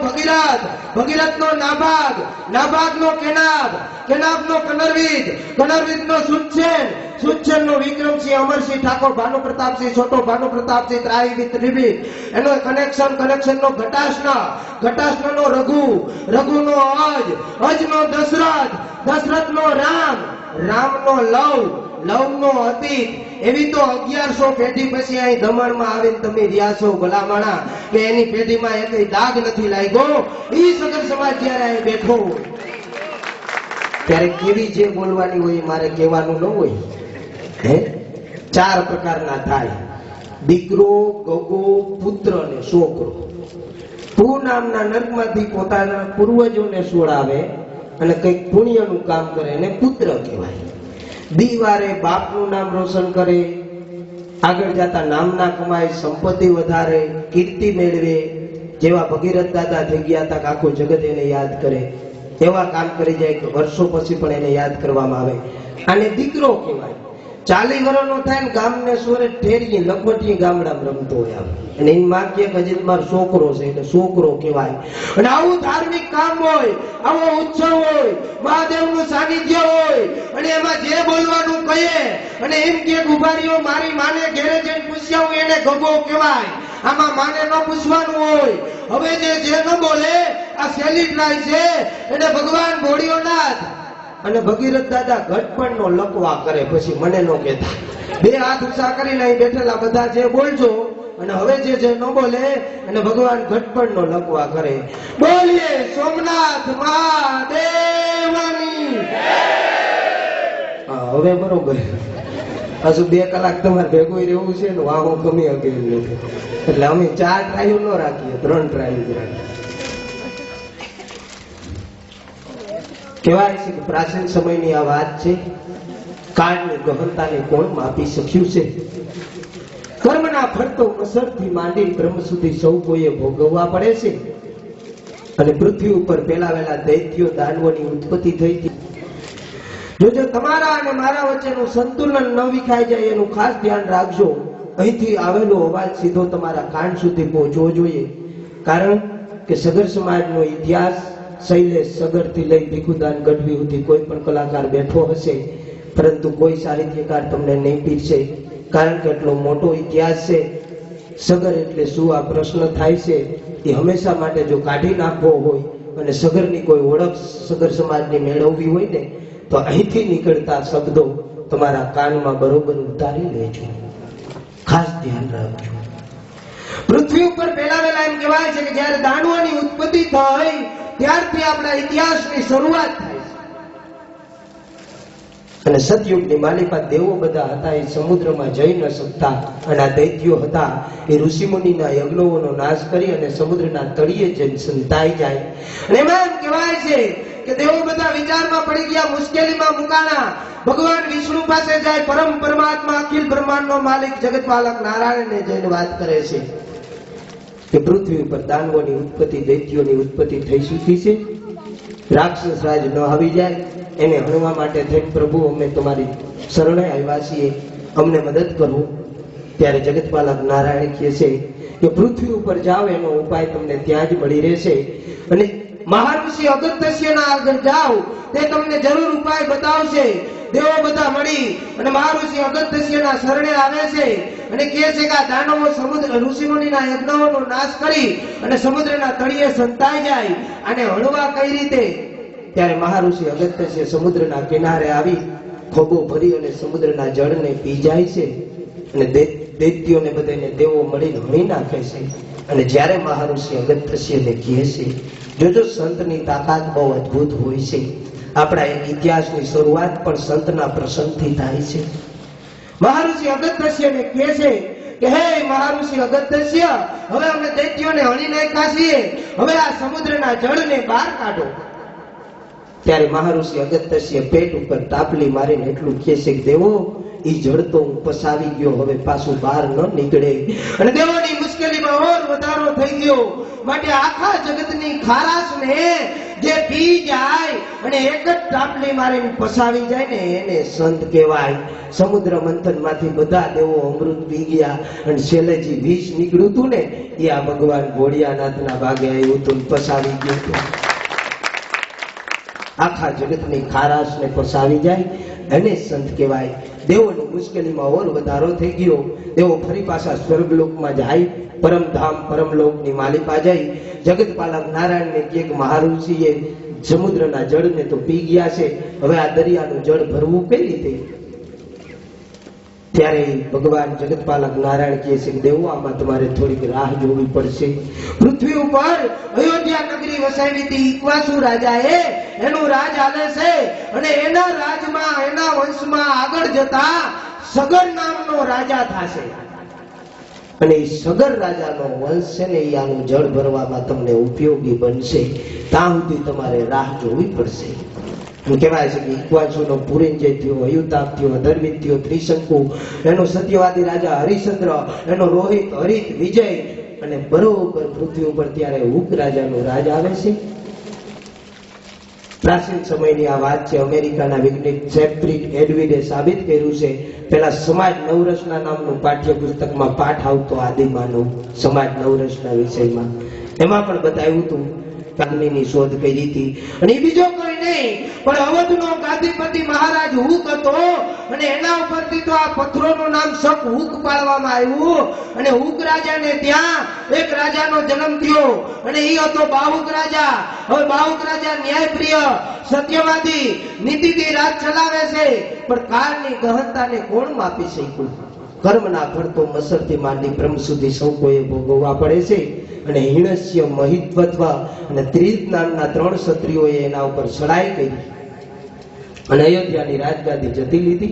ભગીરથ, ભગીરથ નો નાભાગ, નાભાગ નો કેનાબ, કેનાબ નો કનરવીદ, કનરવીદ નો સુચ્છેન, સુચ્છેન નો વિક્રમસિંહ, અમરસિંહ ઠાકોર, ભાનુ પ્રતાપસિંહ છોટો, ભાનુ પ્રતાપસિંહ ત્રાહિબી ત્રિબી, એનો કનેક્શન નો ઘટાસના, ઘટાસના નો રઘુ, રઘુ નો અજ, અજ નો દશરથ, દશરથ નો રામ, રામ નો લવ, લવ નો અતીત. એવી તો 1100 પેઢી પછી અહીં દમણમાં આવીને તમે રહ્યા છો ભલામણા કે એની પેઢીમાં એકેય દાગ નથી લાગ્યો. ઈ સગર સમાજ જ્યારે અહીં બેઠો હોય ત્યારે કેવી જે બોલવાની હોય મારે કહેવાનું ન હોય. હે 4 પ્રકારના થાય: દીકરો, ગગો, પુત્ર અને છોકરો. પૂ નામના નર્કમાંથી પોતાના પૂર્વજોને છોડાવે અને કંઈક પુણ્યનું કામ કરે એને પુત્ર કહેવાય. દીવારે બાપનું નામ રોશન કરે, આગળ જતા નામના કમાય, સંપત્તિ વધારે, કીર્તિ મેળવે, જેવા ભગીરથ દાદા થઈ ગયા હતા કે આખું જગત એને યાદ કરે, એવા કામ કરી જાય કે વર્ષો પછી પણ એને યાદ કરવામાં આવે. આને દીકરો કહેવાય. 40 વર્ષનો થાય ને ગામને સોરે ઠેરીએ લખવટીએ ગામડામાં રમતો હોય આમ, અને એની માં કે હજી મારો છોકરો છે એટલે છોકરો કહેવાય. અને આવું ધાર્મિક કામ હોય, આવો ઉત્સવ હોય, મહાદેવનું સાનિધ્ય હોય, અને એમાં જે બોલવાનું કહે અને એમ કે ઉભારીઓ મારી માને ઘેરે જઈને પૂછ્યા હું એને ગગો કહેવાય. આમાં માને ન પૂછવાનું હોય. હવે જે ન બોલે આ સેલી ટ્રાય છે એને ભગવાન ભોળિયોનાથ અને ભગીરથ દાદા ઘટપણ નો લકવા કરે. પછી મને નો કહેતા, 2 હાથ ઊંચા કરીને અહીં બેઠેલા બધા જે બોલજો અને હવે જે ન બોલે અને ભગવાન ઘટપણ નો લકવા કરે. બોલીએ સોમનાથ મહાદેવની. હા હવે બરોબર. હજુ 2 કલાક તમારે ભેગું રહેવું છે ને વાહો ગમી અકેલી નથી એટલે અમે 4 ટ્રાયલ ન રાખીએ, 3 ટ્રાયલ રાખીએ. કહેવાય છે કે પ્રાચીન સમયની આ વાત છે. કાળની ગહનતાને કોણ માપી શક્યું છે? કર્મના ફળ તો અસરથી માંડી બ્રહ્મ સુધી સૌ કોઈએ ભોગવવા પડે છે. અને પૃથ્વી ઉપર પેલાવેલા દૈત્યો દાનવોની ઉત્પત્તિ થઈ હતી. જો તમારા અને મારા વચ્ચેનું સંતુલન ન વિખાઈ જાય એનું ખાસ ધ્યાન રાખજો. અહીંથી આવેલો અવાજ સીધો તમારા કાન સુધી પહોંચવો જોઈએ. કારણ કે સગર સમાજનો ઇતિહાસ શૈલેષ સગરથી લઈ ભીખુદાન ગઢવી સુધી કોઈ પણ કલાકાર બેઠો હશે, પરંતુ કોઈ સાહિત્યકાર તમને નહીં પીરશે. કારણ કે એટલો મોટો ઇતિહાસ છે. સગર એટલે શું આ પ્રશ્ન થાય છે એ હંમેશા માટે જો કાઢી નાખવો હોય અને સગરની કોઈ ઓળખ સગર સમાજની મેળવવી હોય ને તો અહીંથી નીકળતા શબ્દો તમારા કાનમાં બરોબર ઉતારી લેજો. ખાસ ધ્યાન રાખજો. પૃથ્વી ઉપર પેલાવેલા એમ કહેવાય છે કે જ્યારે દાનવોની ઉત્પત્તિ થઈ ત્યારથી આપણા ઇતિહાસની શરૂઆત થાય છે. અને સતયુગની માલિકા દેવો બધા હતા, એ સમુદ્રમાં જઈ ન શકતા. અને આ દૈત્યો હતા એ ઋષિમુનિના યજ્ઞોનો નાશ કરી અને સમુદ્રના તળિયે જઈને સંતાઈ જાય. અને એમાં એમ કહેવાય છે કે દેવો બધા વિચારમાં પડી ગયા, મુશ્કેલીમાં મુકાણા. ભગવાન વિષ્ણુ પાસે જાય, પરમ પરમાત્મા અખિલ બ્રહ્માંડનો માલિક જગતપાલક નારાયણને જઈને વાત કરે છે કે પૃથ્વી ઉપર દાનવોની ઉત્પત્તિ, દૈત્યોની ઉત્પત્તિ થઈ ચૂકી છે. રાક્ષસ રાજ ન આવી જાય એને હણવા માટે થઈને પ્રભુ અમે તમારી શરણે આવ્યા છીએ, અમને મદદ કરો. ત્યારે જગતપાલક નારાયણ કહે છે કે પૃથ્વી ઉપર જાઓ, એનો ઉપાય તમને ત્યાં જ મળી રહેશે. અને મહાઋષિ અગસ્ત્યના આગળ જાઓ, તે તમને જરૂર ઉપાય બતાવશે. દેવો બધા મળી અને મહાઋષિ અગસ્ત્યના શરણે આવે છે અને કહે છે કે આ દાનવો સમુદ્ર ઋષિમુનિના યજ્ઞોનો નાશ કરી અને સમુદ્રના તળિયે સંતાઈ જાય, અને હળવા કઈ રીતે? ત્યારે મહાઋષિ અગસ્ત્ય સમુદ્રના કિનારે આવી ખોબો ભરી અને સમુદ્રના જળને પી જાય છે. અને દૈત્યોને બધાને દેવો મળીને હણી નાખે છે. અને જ્યારે મહાઋષિ અગસ્ત્યને કહે છે, જોજો સંતની તાકાત બહુ અદભુત હોય છે. આપણા ઇતિહાસની શરૂઆત પણ સંતના પ્રસંગથી થાય છે. મહાઋષિ અગસ્ત્યને કહે છે કે હે મહાઋષિ અગસ્ત્ય, હવે અમે દૈત્યોને હણી નાખ્યા છીએ, હવે આ સમુદ્રના જળને બહાર કાઢો. ત્યારે મહાઋષિ અગત્યસ્ય પેટ ઉપર ટાપલી મારીને એટલું કહે છે કે દેવો ઈ જળ તો હું પસાવી ગયો, હવે પાછું બહાર ન નીકળે. અને દેવોની મુશ્કેલીમાં ઓર વધારો થઈ ગયો. માટે આખા જગતની ખારાશને જે પી જાય અને એક જ ટાપલી મારીને પસાવી જાય ને એને સંત કહેવાય. સમુદ્ર મંથન માંથી બધા દેવો અમૃત પી ગયા અને છેલ્લે જે વિષ નીકળ્યું હતું ને એ આ ભગવાન ભોળિયાનાથના ભાગે આવ્યું હતું, પસાવી ગયું હતું. આખા જગતની ખારાશને પસાવી જાય એને સંત કહેવાય. દેવોની મુશ્કેલીમાં ઓર વધારો થઈ ગયો. દેવો ફરી પાછા સ્વર્ગલોકમાં જાય, પરમધામ પરમલોકની માલિપા જાય. જગતપાલક નારાયણને એક મહાઋષિએ સમુદ્રના જળને તો પી ગયા છે, હવે આ દરિયાનું જળ ભરવું કઈ રીતે? ત્યારે ભગવાન જગતપાલક નારાયણ કહે છે કે દેવો આમાં તમારે થોડીક રાહ જોવી પડશે. પૃથ્વી ઉપર અયોધ્યા નગરી વસાવી હતી ઇક્વાસુ રાજાએ, એનું રાજ હાલે છે અને એના રાજમાં એના વંશમાં આગળ જતા સગર નામનો રાજા થશે. અને એ સગર રાજાનો વંશ છે ને એ આનું જળ ભરવામાં તમને ઉપયોગી બનશે. ત્યાં સુધી તમારે રાહ જોવી પડશે. કહેવાય છે કે ઇક્વાસુનો પુરીંજય થયો, અયુતાપ થયો, અધર્મિત થયો, ત્રિશંકુ, એનો સત્યવાદી રાજા હરિશ્ચંદ્ર, એનો રોહિત, હરિત, વિજય, અને બરોબર પૃથ્વી ઉપર ત્યારે હુક રાજાનું રાજ આવે છે. પ્રાચીન સમયની આ વાત છે. અમેરિકાના વૈજ્ઞાનિક સેપ્રિક એડવિડે સાબિત કર્યું છે. પેલા સમાજ નવરસના નામનું પાઠ્યપુસ્તકમાં પાઠ આવતો આદિમાનવ સમાજ નવરસના વિષયમાં, એમાં પણ બતાવ્યું હતું કાગનીની શોધ કરી હતી. અને બીજો કોઈ નહીં પણ અવધનો ગાદીપતિ મહારાજ હુક હતો અને એના ઉપરથી તો આ પથ્થરોનું નામ શક હુક પાડવામાં આવ્યું. અને હુક રાજાને ત્યાં એક રાજાનો જન્મ થયો અને એ હતો બાહુક રાજા. હવે બાહુક રાજા ન્યાયપ્રિય, સત્યવાદી, નીતિથી રાજ ચલાવે છે, પણ કાળની ગહનતાને કોણ માપી શક્યું? કર્મના ફળ તો મસરથી માંડી બ્રહ્મ સુધી સૌ કોઈએ ભોગવવા પડે છે. અને હિણસ્ય, મહિત્વત્વ અને ત્રિજ નામના 3 ક્ષત્રિયોએ એના ઉપર ચડાઈ કરી અને અયોધ્યાની રાજગાદી જતી લીધી.